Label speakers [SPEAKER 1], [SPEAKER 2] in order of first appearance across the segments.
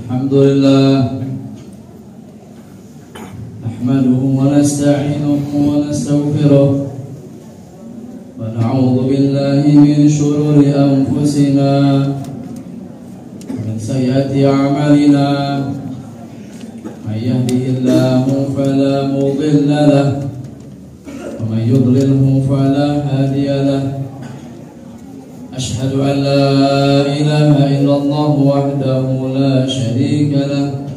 [SPEAKER 1] Alhamdulillah nahmaduhu wa nasta'inuhu wa nastaghfiruh wa na'udzu billahi min shururi anfusina wa min sayyiati a'malina may yahdihillahu fala mudilla lahu wa may yudlilhu fala hadiya lahu. أشهد أن لا إله إلا الله وحده لا شريك له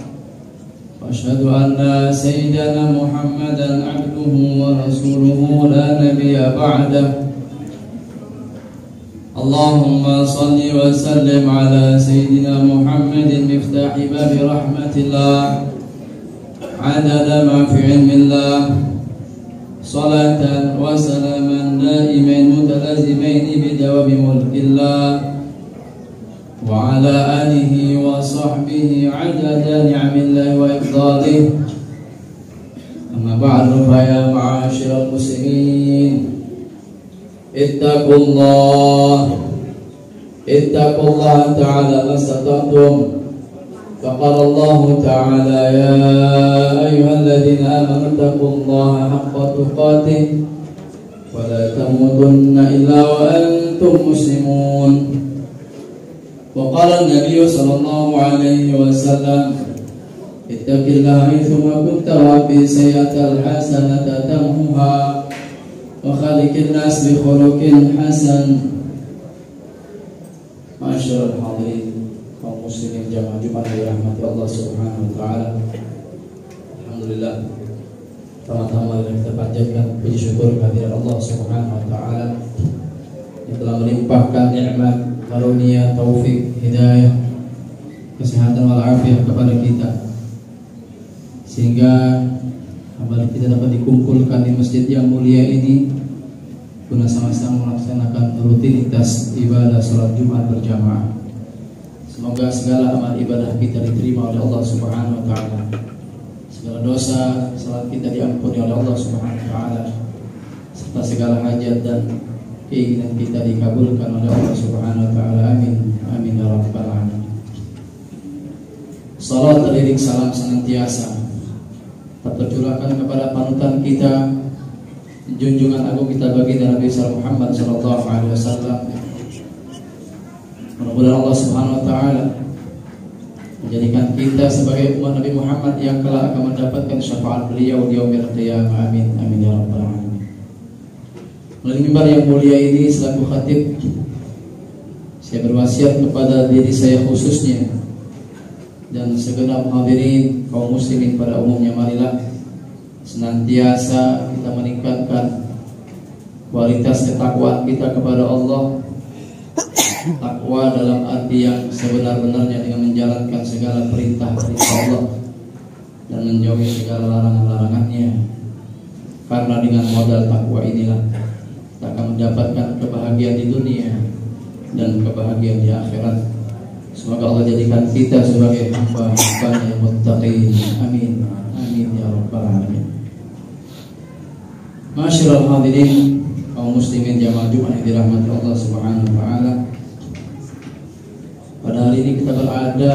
[SPEAKER 1] وأشهد أن سيدنا محمدا عبده ورسوله لا نبي بعده. اللهم صل وسلم على سيدنا محمد مفتاح باب رحمة الله عدد ما في علم الله صلاة وسلاما دائمين متلازمين بدوام ملك الله وعلى آله وصحبه عدد نعم الله وإفضاله. أما بعد فيا معاشر المسلمين اتقوا الله تعالى ما استطعتم. فقال الله تعالى يا أيها الذين آمنوا اتقوا الله حق تقاته ولا تموتن إلا وأنتم مسلمون. وقال النبي صلى الله عليه وسلم اتق الله حيثما كنت وأتبع السيئة الحسنة تمحها وخالق الناس بخلق حسن. Masyaallah hadirin kaum muslimin jamaah Jumat yang dirahmati Allah Subhanahu wa taala. Alhamdulillah, pertama-tama kita panjatkan puji syukur kehadirat Allah Subhanahu wa taala yang telah melimpahkan nikmat, karunia, taufik, hidayah, kesehatan wal afiat kepada kita sehingga kembali kita dapat dikumpulkan di masjid yang mulia ini guna sama-sama melaksanakan rutinitas ibadah salat Jumat berjamaah. Semoga segala amal ibadah kita diterima oleh Allah Subhanahu wa taala. Segala dosa salat kita diampuni oleh Allah Subhanahu wa taala. Serta segala hajat dan keinginan kita dikabulkan oleh Allah Subhanahu wa taala. Amin. Amin ya rabbal alamin. Salat teriring salam senantiasa tercurahkan kepada panutan kita, junjungan agung kita baginda Nabi Muhammad sallallahu alaihi wasallam. Mudah-mudahan Allah Subhanahu wa taala menjadikan kita sebagai umat Nabi Muhammad yang kelak akan mendapatkan syafaat beliau di yaumil qiyamah. Amin. Amin ya rabbal alamin. Melalui mimbar yang mulia ini selaku khatib, saya berwasiat kepada diri saya khususnya dan segenap hadirin kaum muslimin pada umumnya, marilah senantiasa kita meningkatkan kualitas ketakwaan kita kepada Allah. Takwa dalam arti yang sebenar-benarnya dengan menjalankan segala perintah-perintah Allah dan menjauhi segala larangan-larangannya. Karena dengan modal takwa inilah kita akan mendapatkan kebahagiaan di dunia dan kebahagiaan di akhirat. Semoga Allah jadikan kita sebagai hamba-hambanya yang muttaqin. Amin. Amin ya rabbal alamin. Masyaallah hadirin kaum muslimin jamaah Jumat yang dirahmati Allah Subhanahu wa taala. Pada hari ini kita berada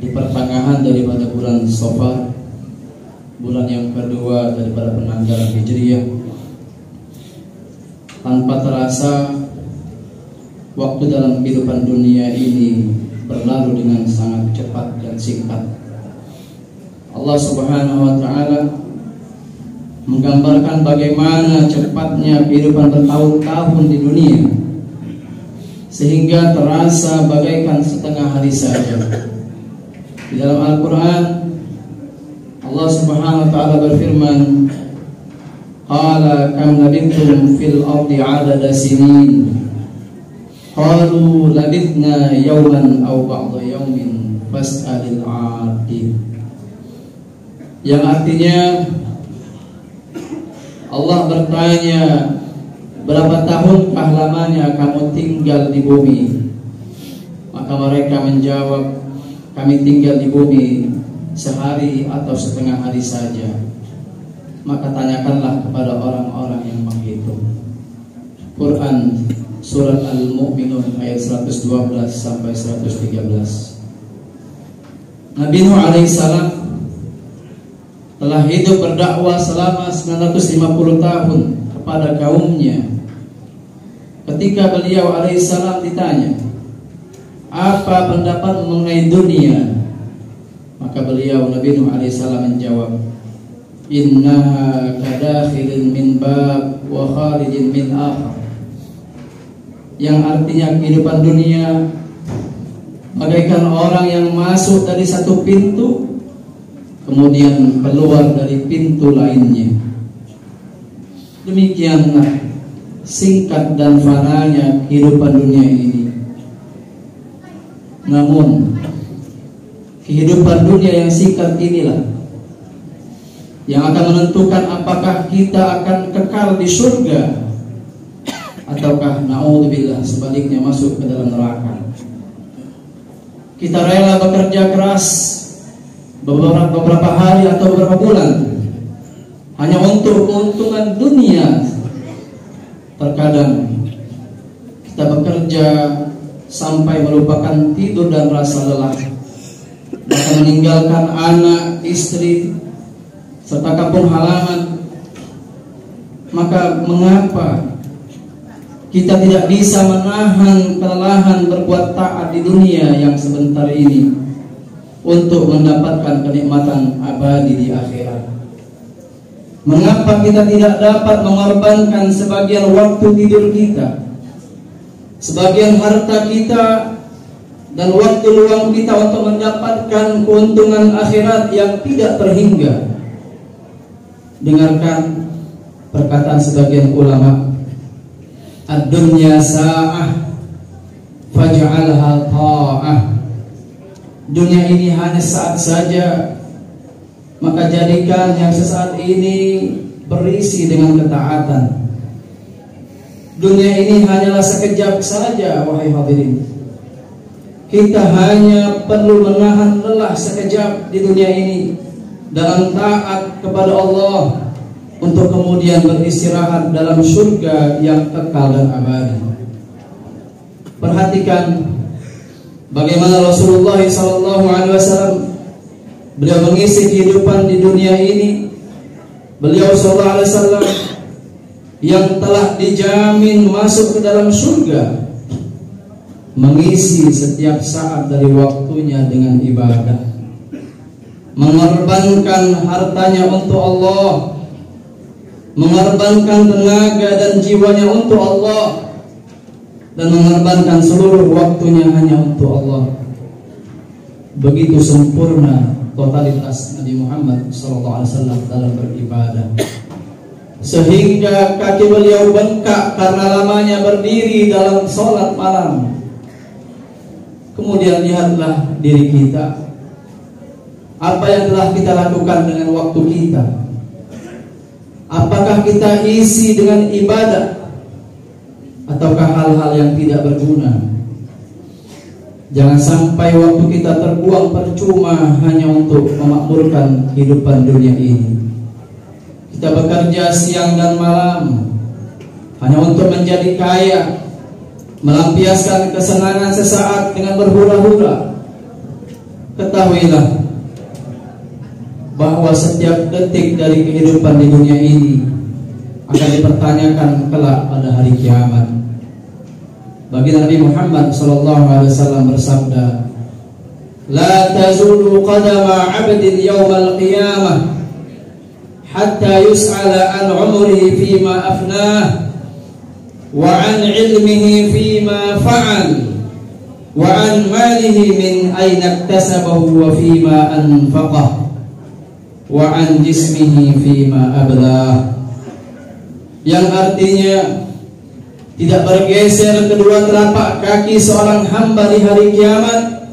[SPEAKER 1] di pertengahan daripada bulan Safar, bulan yang kedua daripada penanggalan Hijriah. Tanpa terasa waktu dalam kehidupan dunia ini berlalu dengan sangat cepat dan singkat. Allah Subhanahu wa taala menggambarkan bagaimana cepatnya kehidupan bertahun-tahun di dunia sehingga terasa bagaikan setengah hari saja. Di dalam Al-Quran Allah Subhanahu wa ta'ala berfirman, qala kam labithtum fil ardi adada sinin qalu labithna yawman aw ba'da yawmin fas'alil 'adin. Yang artinya Allah bertanya, berapa tahunkah lamanya kamu tinggal di bumi? Maka mereka menjawab, kami tinggal di bumi sehari atau setengah hari saja. Maka tanyakanlah kepada orang-orang yang menghitung. Quran surat Al-Mu'minun ayat 112 sampai 113. Nabi Nuh alaihissalam telah hidup berdakwah selama 950 tahun kepada kaumnya. Ketika beliau alaihissalam ditanya, apa pendapat mengenai dunia? Maka beliau Nabi Nuh alaihissalam menjawab, innaha kadakhilin min bab wa kharijin min akhar. Yang artinya kehidupan dunia bagaikan orang yang masuk dari satu pintu kemudian keluar dari pintu lainnya. Demikianlah singkat dan fananya kehidupan dunia ini. Namun kehidupan dunia yang singkat inilah yang akan menentukan apakah kita akan kekal di surga ataukah naudzubillah sebaliknya masuk ke dalam neraka. Kita rela bekerja keras beberapa hari atau beberapa bulan hanya untuk keuntungan dunia. Terkadang kita bekerja sampai melupakan tidur dan rasa lelah, bahkan meninggalkan anak, istri, serta kampung halaman. Maka mengapa kita tidak bisa menahan kelelahan berbuat taat di dunia yang sebentar ini untuk mendapatkan kenikmatan abadi di akhirat? Mengapa kita tidak dapat mengorbankan sebagian waktu tidur kita, sebagian harta kita, dan waktu luang kita untuk mendapatkan keuntungan akhirat yang tidak terhingga? Dengarkan perkataan sebagian ulama, ad-dunya sa'ah faj'alha ta'ah. Dunia ini hanya saat saja, maka jadikan yang sesaat ini berisi dengan ketaatan. Dunia ini hanyalah sekejap saja, wahai hadirin. Kita hanya perlu menahan lelah sekejap di dunia ini dalam taat kepada Allah, untuk kemudian beristirahat dalam surga yang kekal dan abadi. Perhatikan bagaimana Rasulullah SAW beliau mengisi kehidupan di dunia ini. Beliau SAW yang telah dijamin masuk ke dalam surga mengisi setiap saat dari waktunya dengan ibadah, mengorbankan hartanya untuk Allah, mengorbankan tenaga dan jiwanya untuk Allah, dan mengorbankan seluruh waktunya hanya untuk Allah. Begitu sempurna totalitas Nabi Muhammad SAW dalam beribadah, sehingga kaki beliau bengkak karena lamanya berdiri dalam sholat malam. Kemudian lihatlah diri kita, apa yang telah kita lakukan dengan waktu kita. Apakah kita isi dengan ibadah ataukah hal-hal yang tidak berguna? Jangan sampai waktu kita terbuang percuma hanya untuk memakmurkan kehidupan dunia ini. Kita bekerja siang dan malam hanya untuk menjadi kaya, melampiaskan kesenangan sesaat dengan berhura-hura. Ketahuilah bahwa setiap detik dari kehidupan di dunia ini akan dipertanyakan kelak pada hari kiamat. Bagi Nabi Muhammad SAW bersabda, la tazulu qadama 'abdin yawmal qiyamah hatta yus'ala an umrihi fima afnah wa an ilmihi fima fa'al wa an malihi min ayna iktasabahu wa fima anfaqah wa an jismihi fima ablah. Yang artinya tidak bergeser kedua telapak kaki seorang hamba di hari kiamat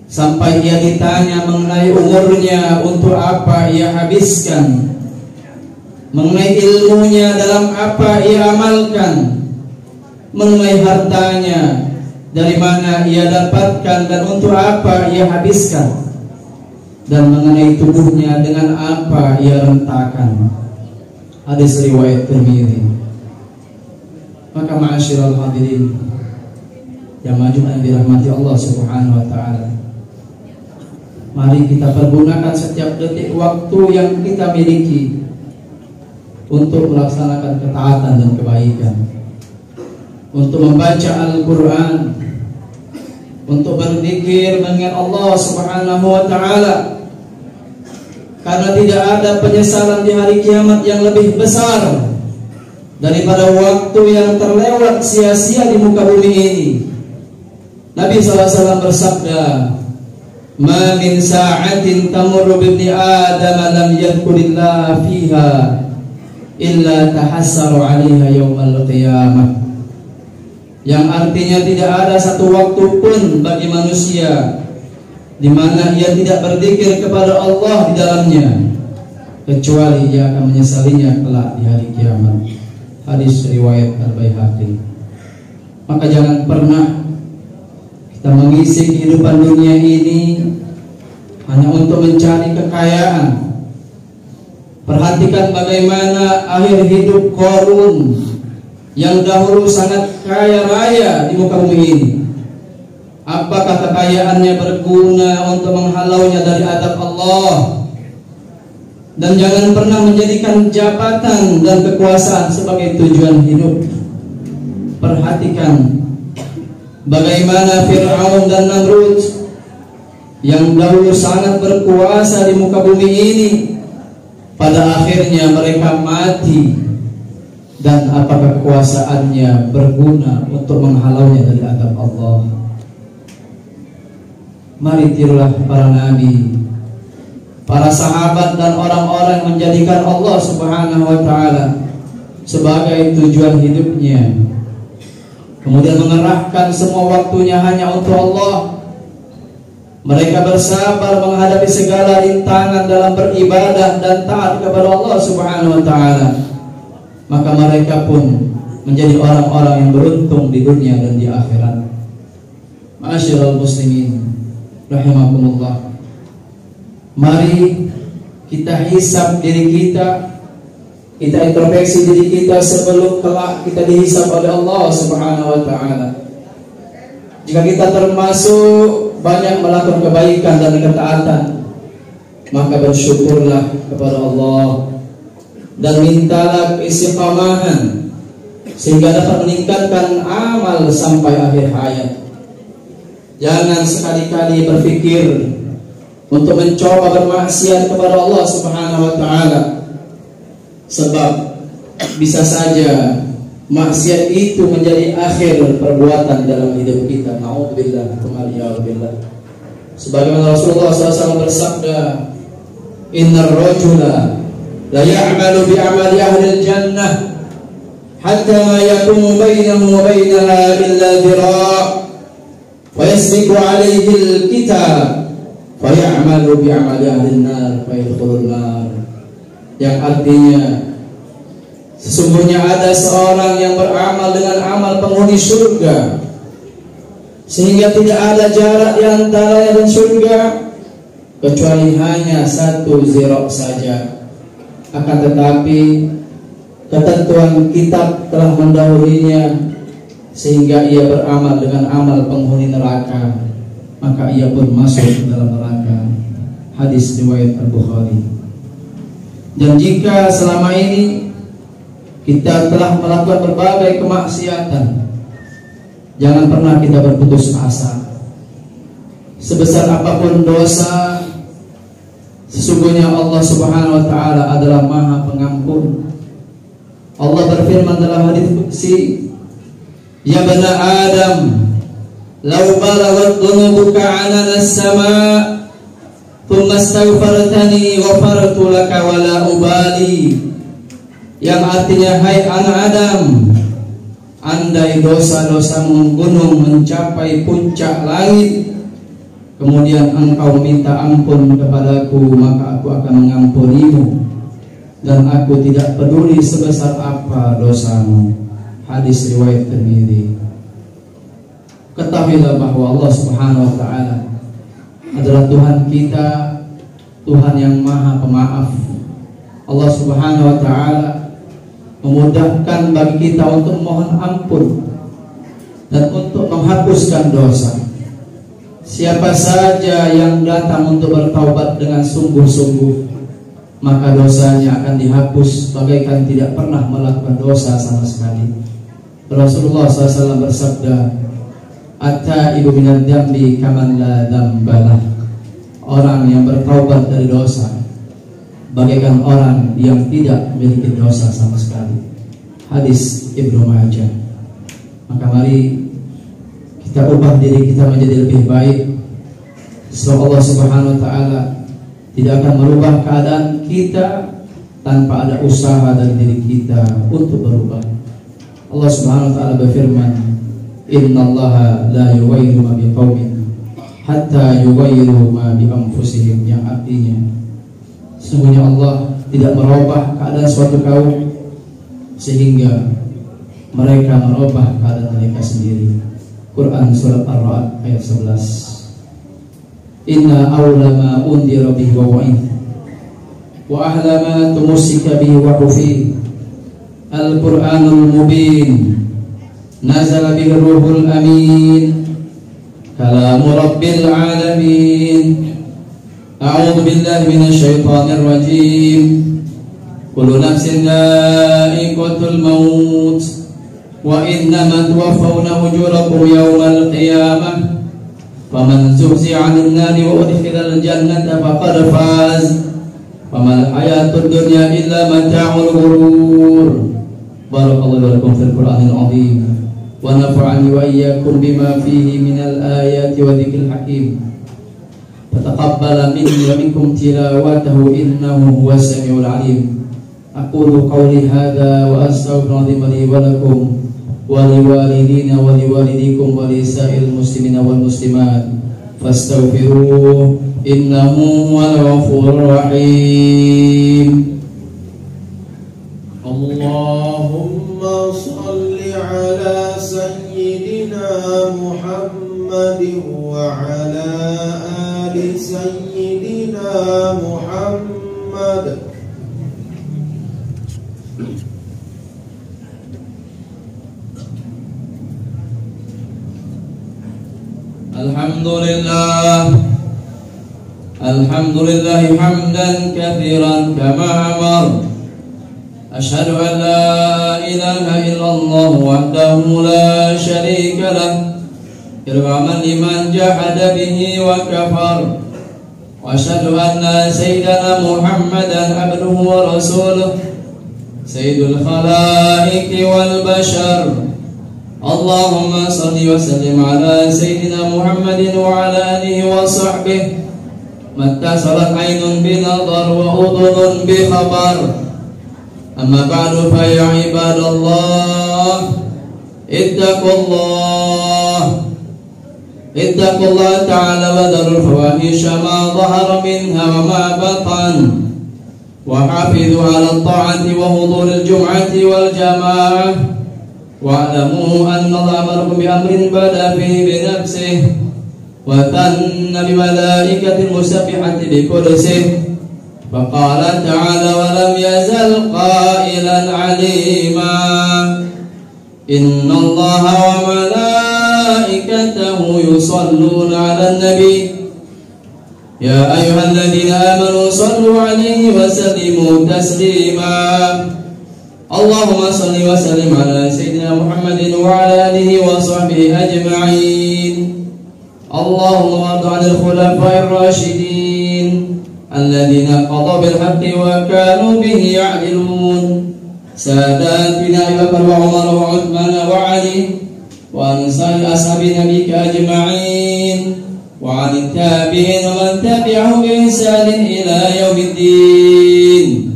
[SPEAKER 1] sampai ia ditanya mengenai umurnya, untuk apa ia habiskan, mengenai ilmunya, dalam apa ia amalkan, mengenai hartanya, dari mana ia dapatkan dan untuk apa ia habiskan, dan mengenai tubuhnya dengan apa ia rentakan. Hadis riwayat Tirmidzi. Maka ma'asyiral hadirin yang yang dirahmati Allah Subhanahu wa taala, mari kita pergunakan setiap detik waktu yang kita miliki untuk melaksanakan ketaatan dan kebaikan, untuk membaca Al-Quran, untuk berzikir dengan Allah Subhanahu wa ta'ala. Karena tidak ada penyesalan di hari kiamat yang lebih besar daripada waktu yang terlewat sia-sia di muka bumi ini. Nabi SAW bersabda, "Ma min sa'atin tamurru bi ibni Adam lam yadhkurillah fiha illa tahassaru 'alaiha yaumal qiyamah." Yang artinya tidak ada satu waktu pun bagi manusia di mana ia tidak berzikir kepada Allah di dalamnya, kecuali ia akan menyesalinya kelak di hari kiamat. Hadis riwayat Al-Baihaqi. Maka jangan pernah kita mengisi kehidupan dunia ini hanya untuk mencari kekayaan. Perhatikan bagaimana akhir hidup Qarun yang dahulu sangat kaya raya di muka bumi ini. Apakah kekayaannya berguna untuk menghalaunya dari adab Allah? Dan jangan pernah menjadikan jabatan dan kekuasaan sebagai tujuan hidup. Perhatikan bagaimana Fir'aun dan Namrud yang dahulu sangat berkuasa di muka bumi ini, pada akhirnya mereka mati. Dan apakah kekuasaannya berguna untuk menghalaunya dari adab Allah? Mari tirulah para nabi, para sahabat dan orang-orang yang menjadikan Allah Subhanahu wa ta'ala sebagai tujuan hidupnya, kemudian mengerahkan semua waktunya hanya untuk Allah. Mereka bersabar menghadapi segala rintangan dalam beribadah dan taat kepada Allah Subhanahu wa ta'ala. Maka mereka pun menjadi orang-orang yang beruntung di dunia dan di akhirat. Ma'asyiral muslimin rahimakumullah, mari kita hisab diri kita, kita introspeksi diri kita sebelum kelak kita dihisab oleh Allah Subhanahu wa ta'ala. Jika kita termasuk banyak melakukan kebaikan dan ketaatan, maka bersyukurlah kepada Allah dan mintalah istiqamahan sehingga dapat meningkatkan amal sampai akhir hayat. Jangan sekali-kali berpikir untuk mencoba bermaksiat kepada Allah Subhanahu wa ta'ala, sebab bisa saja maksiat itu menjadi akhir perbuatan dalam hidup kita. Na'udzubillah, kemaliyaudzubillah. Sebagaimana Rasulullah SAW bersabda, "Innar rajula la ya'malu bi amali ahli al-jannah hatta ma yakunu bainahu wa bainaha illa dhira' wa yasbiqu 'alaihi al-kitab fa ya'malu bi amali ahli an-nar fa yadkhulun nar." Yang artinya, sesungguhnya ada seorang yang beramal dengan amal penghuni surga sehingga tidak ada jarak di antaranya dan surga kecuali hanya satu zirah saja. Akan tetapi ketentuan kitab telah mendahulunya sehingga ia beramal dengan amal penghuni neraka, maka ia pun masuk dalam neraka. Hadis riwayat Al-Bukhari. Dan jika selama ini kita telah melakukan berbagai kemaksiatan, jangan pernah kita berputus asa. Sebesar apapun dosa, sesungguhnya Allah Subhanahu wa ta'ala adalah Maha Pengampun. Allah berfirman dalam hadis qudsi, "Ya bani Adam, law balaghat dhunubuka 'anana as-sama' thumma astaghfartani ghafartu laka wa la ubali." Yang artinya, hai anak Adam, andai dosa-dosamu gunung mencapai puncak langit, kemudian engkau minta ampun kepadaku, maka aku akan mengampunimu, dan aku tidak peduli sebesar apa dosamu. Hadis riwayat Tirmidzi. Ketahuilah bahwa Allah Subhanahu wa ta'ala adalah Tuhan kita, Tuhan yang Maha Pemaaf. Allah Subhanahu wa ta'ala memudahkan bagi kita untuk mohon ampun dan untuk menghapuskan dosa. Siapa saja yang datang untuk bertaubat dengan sungguh-sungguh, maka dosanya akan dihapus bagaikan tidak pernah melakukan dosa sama sekali. Rasulullah SAW bersabda, "At-taibu minadz dzambi kaman la dzambalah." Orang yang bertaubat dari dosa bagaikan orang yang tidak memiliki dosa sama sekali. Hadis Ibnu Majah. Maka mari kita ubah diri kita menjadi lebih baik. Sebab Allah Subhanahu wa taala tidak akan merubah keadaan kita tanpa ada usaha dari diri kita untuk berubah. Allah Subhanahu wa taala berfirman, "Innallaha la yughayyiru ma biqaumin hatta yughayyiru ma bi anfusihim." Yang artinya sesungguhnya Allah tidak merubah keadaan suatu kaum sehingga mereka merubah keadaan mereka sendiri. Quran surat Ar-Ra'd ayat 11. Inna awla ma undira bihi wa wa'id wa ahla ma tumusika bihi wa hufi Al-Quranul Mubin nazala bihi ruhul amin kalamu rabbil alamin. A'udzu billahi minasy syaithanir rajim. Kullu nafsin dha'iqatul maut wa innama tuwaffawna ujurakum yawmal qiyamah faman zuhzi'a 'anil nari wa udkhilal jannata faqad faz famal hayatud dunya illa mata'ul ghurur. Barakallahu lakum fil Qur'anil 'azim wa nafa'ani wa iyyakum bima fihi minal ayati wa dzikril hakim. Fataqabbala minni wa minkum tilawatahu innahu huwas samiul 'alim. Aqulu qawli hadza wa astaghfirullaha li wa lakum wa liwalidina wa liwalidikum wa lisa'il muslimina wal muslimat fastaghfiruhu innahu huwal ghafurur rahim.
[SPEAKER 2] Allahumma shalli ala sayyidina Muhammadin wa ala ali sayyidina Muhammad.
[SPEAKER 1] Alhamdulillah hamdan katsiran kama amar. Asyhadu an la ilaha illallah wahdahu la syarika lah irhaman liman jahada bihi wa kafar. Wa asyhadu anna sayyidana Muhammadan abduhu wa rasuluh sayyidul khalaiqi wal bashar. Allahumma salli wa sallim ala sayyidina Muhammadin wa ala alihi wa sahbihi mattasalat aynun binadhar wa udhunun bi khabar. Amma ba'du fa ya ibadallah ittaqullah ta'ala wa darul fawahisha ma dhahara minha wa ma batan wa hafidhu ala ta'ati wa huduril jum'ati wal jama'ah. Wa'lamu anna Allah amarakum bi amrin bada fihi bi nafsihi wa tanna bi malaikatil musabbihati bi qudsihi faqala ta'ala wa lam yazal qailan 'alima inna Allaha wa malaikatahu yusalluna 'alan nabi ya ayyuhalladzina amanu sallu 'alaihi wa sallimu taslima. Allahumma salli wa sallim ala sayyidina Muhammadin wa ala alihi wa sahbihi ajma'in. Allahumma warda 'anil khulafa'ir rasyidin alladzina qadaw bil haqqi wa kanu bihi ya'dilun. Sadatina Abu Bakar wa Umar wa Uthman wa Ali wa ansari ashabi nabiyika ajma'in wa 'anit tabi'in wa man tabi'ahum bi ihsanin ila yaumiddin.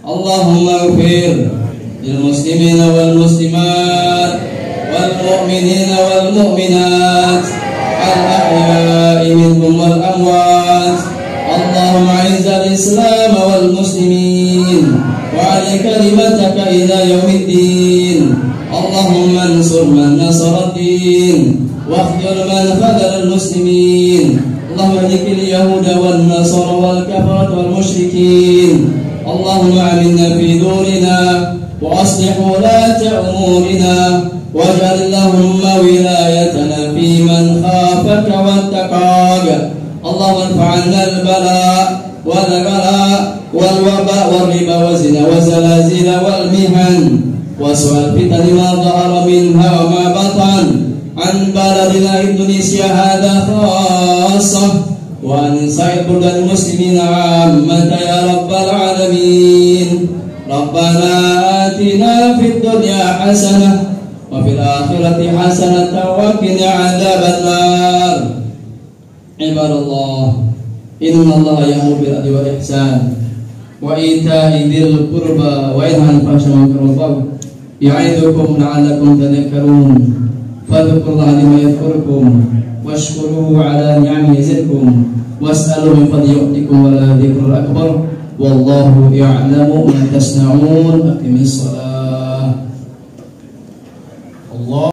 [SPEAKER 1] Allahumma ighfir للمسلمين والمسلمات والمؤمنين والمؤمنات الأحياء منهم والأموات. اللهم أعز الإسلام والمسلمين وأعل كلمتك إلى يوم الدين. اللهم انصر من نصر الدين واخذل من خذل المسلمين. اللهم اهلك اليهود والنصارى والكفرة والمشركين. اللهم آمنا في دورنا وأصلح ولاة أمورنا واجعل اللهم ولايتنا في من خافك واتقاك. اللهم ارفع عنا البلاء والغلاء والوباء والربا والزنا والزلازل والمحن وسوء الفتن ما ظهر منها وما بطن عن بلدنا إندونيسيا هذا خاصة وعن سائر بلدان المسلمين عامة يا رب العالمين. ربنا آتنا في الدنيا حسنة وفي الآخرة حسنة وقنا عذاب النار. عباد الله إن الله يأمر بالعدل والإحسان وإيتاء ذي القربى وينهى عن الفحشاء والمنكر والبغي يعظكم لعلكم تذكرون. فاذكروا الله لما يذكركم واشكروه على نعمه يزدكم واسألوا من فضله يؤتكم ولا ذكر الأكبر والله يعلم ما تصنعون. أقم الصلاة.